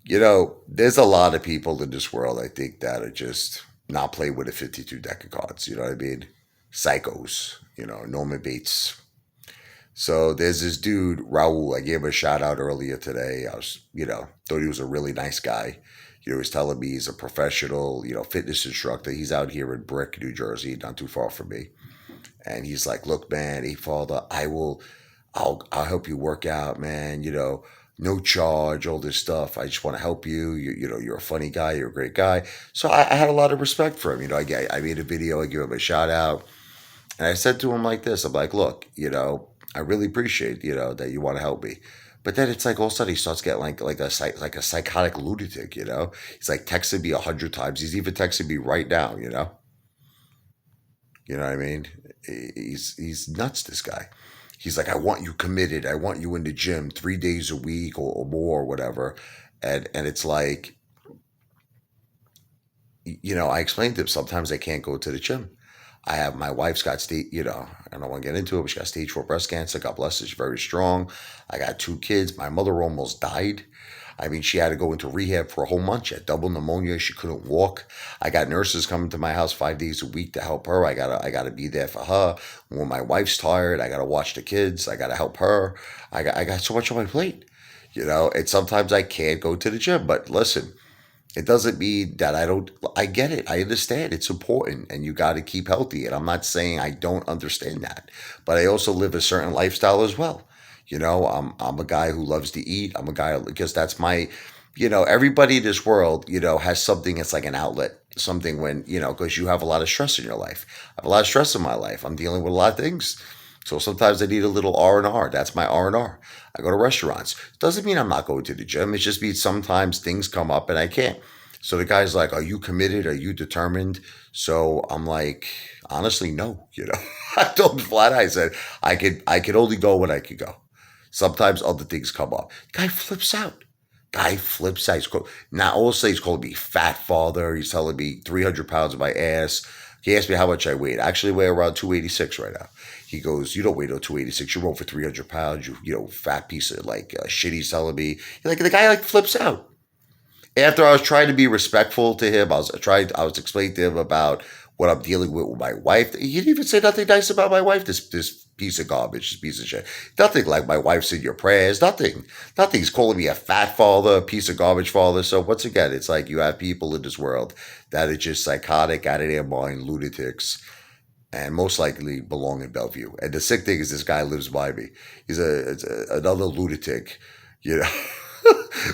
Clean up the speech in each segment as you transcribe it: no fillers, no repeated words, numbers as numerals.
There's a lot of people in this world, I think, that are just not playing with a 52 deck of cards. You know what I mean? Psychos, Norman Bates. So there's this dude, Raul. I gave him a shout out earlier today. Thought he was a really nice guy. He was telling me he's a professional, fitness instructor. He's out here in Brick, New Jersey, not too far from me. And he's like, "Look, man, Apefather, I'll help you work out, man. No charge, all this stuff. I just want to help you. You're a funny guy. You're a great guy." So I had a lot of respect for him. I made a video. I give him a shout out, and I said to him like this. I'm like, "Look, I really appreciate that you want to help me." But then it's like all of a sudden he starts getting like a psychotic lunatic. He's like texting me 100 times. He's even texting me right now. You know what I mean? He's nuts. This guy. He's like, "I want you committed. I want you in the gym 3 days a week or more or whatever." And it's like, I explained to him sometimes I can't go to the gym. My wife's got I don't want to get into it, but she got stage 4 breast cancer. God bless her. She's very strong. I got 2 kids. My mother almost died. I mean, she had to go into rehab for a whole month. She had double pneumonia. She couldn't walk. I got nurses coming to my house 5 days a week to help her. I gotta be there for her. When my wife's tired, I gotta watch the kids. I gotta help her. I got so much on my plate. And sometimes I can't go to the gym. But listen, it doesn't mean that I don't. I get it. I understand. It's important, and you got to keep healthy. And I'm not saying I don't understand that, but I also live a certain lifestyle as well. I'm a guy who loves to eat. I'm a guy because that's my. Everybody in this world, has something that's like an outlet. Something when because you have a lot of stress in your life. I have a lot of stress in my life. I'm dealing with a lot of things. So sometimes I need a little R&R. That's my R&R. I go to restaurants. Doesn't mean I'm not going to the gym. It just means sometimes things come up and I can't. So the guy's like, "Are you committed? Are you determined?" So I'm like, honestly, no. I told him flat. I said, I could only go when I could go. Sometimes other things come up. Guy flips out. Guy flips out. Now also he's calling me fat father. He's telling me 300 pounds of my ass. He asked me how much I weighed. I actually weigh around 286 right now. He goes, "You don't weigh no 286. You're over 300 pounds. Fat piece of like shit." He's telling me. Like the guy like flips out. After I was trying to be respectful to him, I was explaining to him about what I'm dealing with my wife. He didn't even say nothing nice about my wife. This piece of garbage, this piece of shit. Nothing like my wife's in your prayers. Nothing. Nothing's calling me a fat father, a piece of garbage father. So once again, it's like you have people in this world that are just psychotic, out of their mind, lunatics, and most likely belong in Bellevue. And the sick thing is, this guy lives by me. He's another lunatic, you know.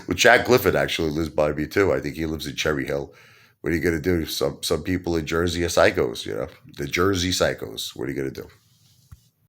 Well, Chad Clifford actually lives by me too. I think he lives in Cherry Hill. What are you gonna do? Some people in Jersey are psychos, The Jersey psychos. What are you gonna do?